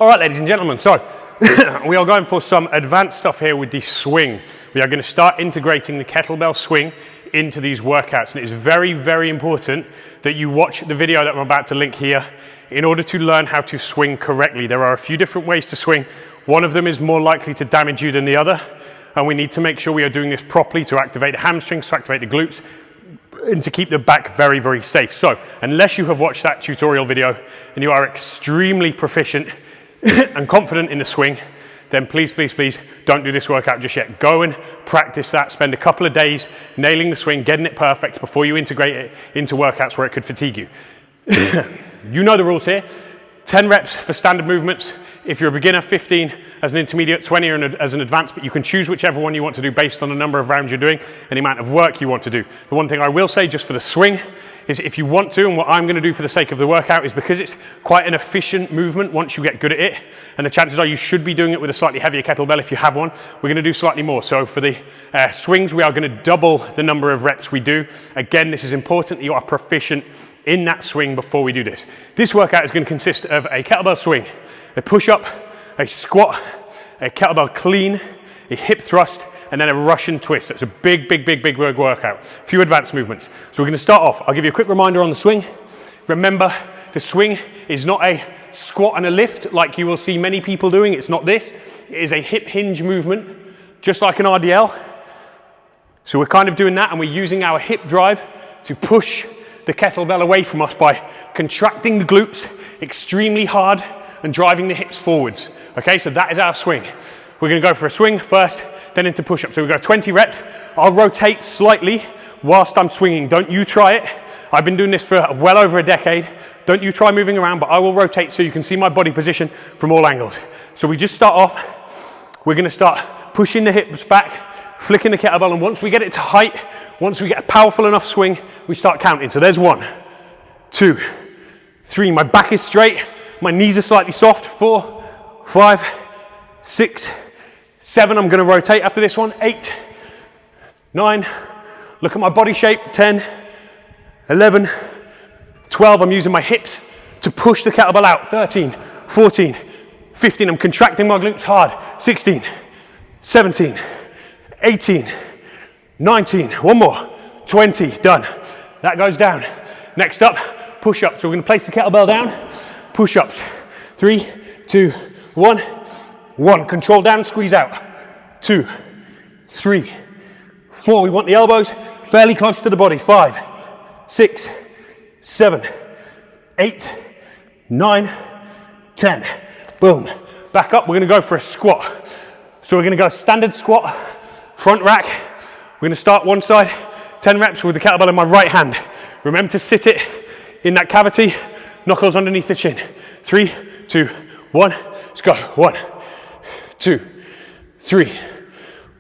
All right, ladies and gentlemen, so we are going for some advanced stuff here with the swing. We are going to start integrating the kettlebell swing into these workouts, and it is very, very important that you watch the video that I'm about to link here in order to learn how to swing correctly. There are a few different ways to swing. One of them is more likely to damage you than the other, and we need to make sure we are doing this properly to activate the hamstrings, to activate the glutes, and to keep the back very, very safe. So unless you have watched that tutorial video and you are extremely proficient and confident in the swing, then please, please, please don't do this workout just yet. Go and practice that. Spend a couple of days nailing the swing, getting it perfect before you integrate it into workouts where it could fatigue you. You know the rules here. 10 reps for standard movements. If you're a beginner, 15 as an intermediate, 20 as an advanced, but you can choose whichever one you want to do based on the number of rounds you're doing and the amount of work you want to do. The one thing I will say just for the swing is if you want to, and what I'm going to do for the sake of the workout is because it's quite an efficient movement once you get good at it, and the chances are you should be doing it with a slightly heavier kettlebell if you have one, we're going to do slightly more. So for the swings, we are going to double the number of reps we do. Again, this is important that you are proficient in that swing before we do this. This workout is going to consist of a kettlebell swing, a push-up, a squat, a kettlebell clean, a hip thrust, and then a Russian twist. So it's a big, big, big, big workout. A few advanced movements. So we're going to start off. I'll give you a quick reminder on the swing. Remember, the swing is not a squat and a lift like you will see many people doing. It's not this. It is a hip hinge movement, just like an RDL. So we're kind of doing that, and we're using our hip drive to push the kettlebell away from us by contracting the glutes extremely hard and driving the hips forwards. Okay, so that is our swing. We're going to go for a swing first, then into push-up. So we've got 20 reps. I'll rotate slightly whilst I'm swinging. Don't you try it. I've been doing this for well over a decade. Don't you try moving around, but I will rotate so you can see my body position from all angles. So we just start off. We're going to start pushing the hips back, flicking the kettlebell, and once we get it to height, once we get a powerful enough swing, we start counting. So there's 1, 2, 3. My back is straight. My knees are slightly soft. 4, 5, 6, 7. I'm going to rotate after this one. 8, 9. Look at my body shape. 10, 11, 12. I'm using my hips to push the kettlebell out. 13, 14, 15. I'm contracting my glutes hard. 16, 17, 18, 19. One more. 20. Done. That goes down. Next up, push-ups. So we're going to place the kettlebell down. Push-ups. 3, 2, 1. 1. Control down, squeeze out. 2, 3, 4. We want the elbows fairly close to the body. 5, 6, 7, 8, 9, 10. Boom. Back up. We're going to go for a squat. So we're going to go standard squat, front rack. We're going to start one side, 10 reps with the kettlebell in my right hand. Remember to sit it in that cavity, knuckles underneath the chin. 3, 2, 1. Let's go. 1, 2, 3,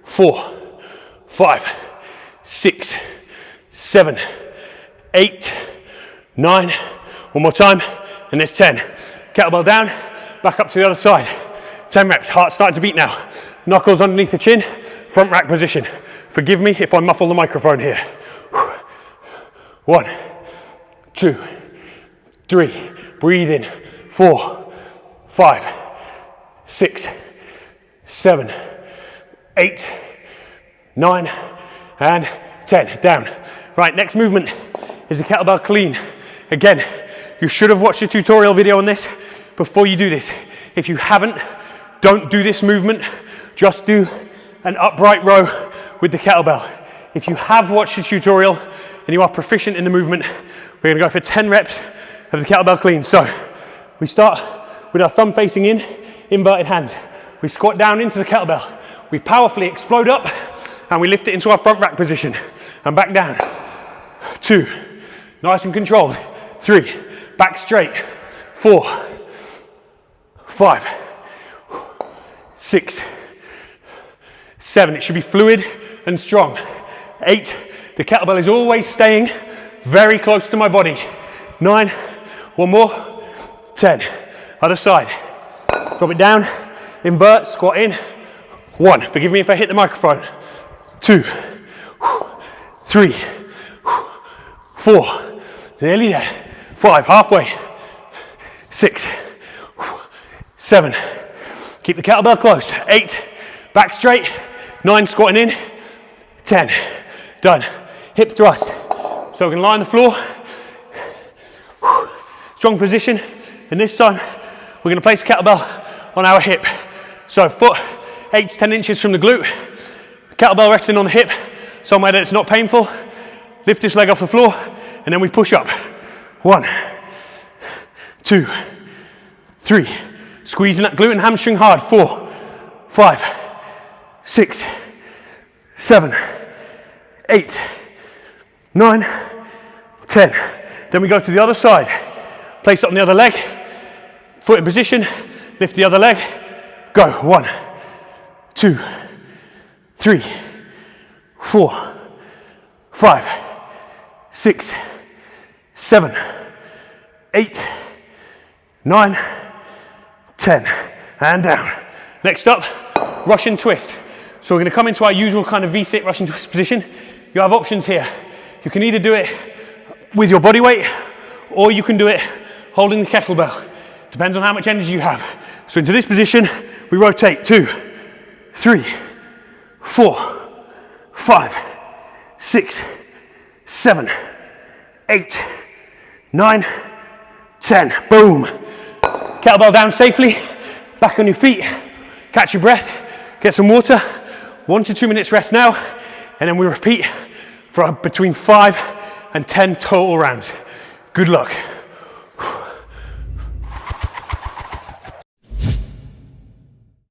4, 5, 6, 7, 8, 9. One more time, and there's 10. Kettlebell down, back up to the other side. 10 reps. Heart starting to beat now. Knuckles underneath the chin, front rack position. Forgive me if I muffle the microphone here. 1, 2, 3. Breathe in. 4, 5, 6, 7, 8, 9, and 10. Down. Right, next movement is the kettlebell clean. Again, you should have watched a tutorial video on this before you do this. If you haven't, don't do this movement. Just do an upright row with the kettlebell. If you have watched the tutorial and you are proficient in the movement, we're going to go for 10 reps of the kettlebell clean. So we start with our thumb facing in, inverted hands. We squat down into the kettlebell. We powerfully explode up and we lift it into our front rack position and back down. 2, nice and controlled. 3, back straight. 4, 5, 6, 7. It should be fluid and strong. 8, the kettlebell is always staying very close to my body. 9, one more. 10, other side. Drop it down, invert, squat in. 1, forgive me if I hit the microphone. 2, 3, 4, nearly there. 5, halfway. 6, 7. Keep the kettlebell close. 8. Back straight. 9. Squatting in. 10. Done. Hip thrust. So we're going to lie on the floor. Strong position. And this time, we're going to place the kettlebell on our hip. So foot 8 to 10 inches from the glute. Kettlebell resting on the hip, somewhere that it's not painful. Lift this leg off the floor, and then we push up. 1, 2, 3. Squeezing that glute and hamstring hard. 4, 5, 6, 7, 8, 9, 10. Then we go to the other side. Place it on the other leg. Foot in position. Lift the other leg. Go. 1, 2, 3, 4, 5, 6, 7, 8, 9, 10, and down. Next up, Russian twist. So we're going to come into our usual kind of V-sit Russian twist position. You have options here. You can either do it with your body weight, or you can do it holding the kettlebell. Depends on how much energy you have. So into this position, we rotate 2, 3, 4, 5, 6, 7, 8, 9, 10. Boom. Kettlebell down safely. Back on your feet. Catch your breath. Get some water. 1 to 2 minutes rest now. And then we repeat for between 5 and 10 total rounds. Good luck.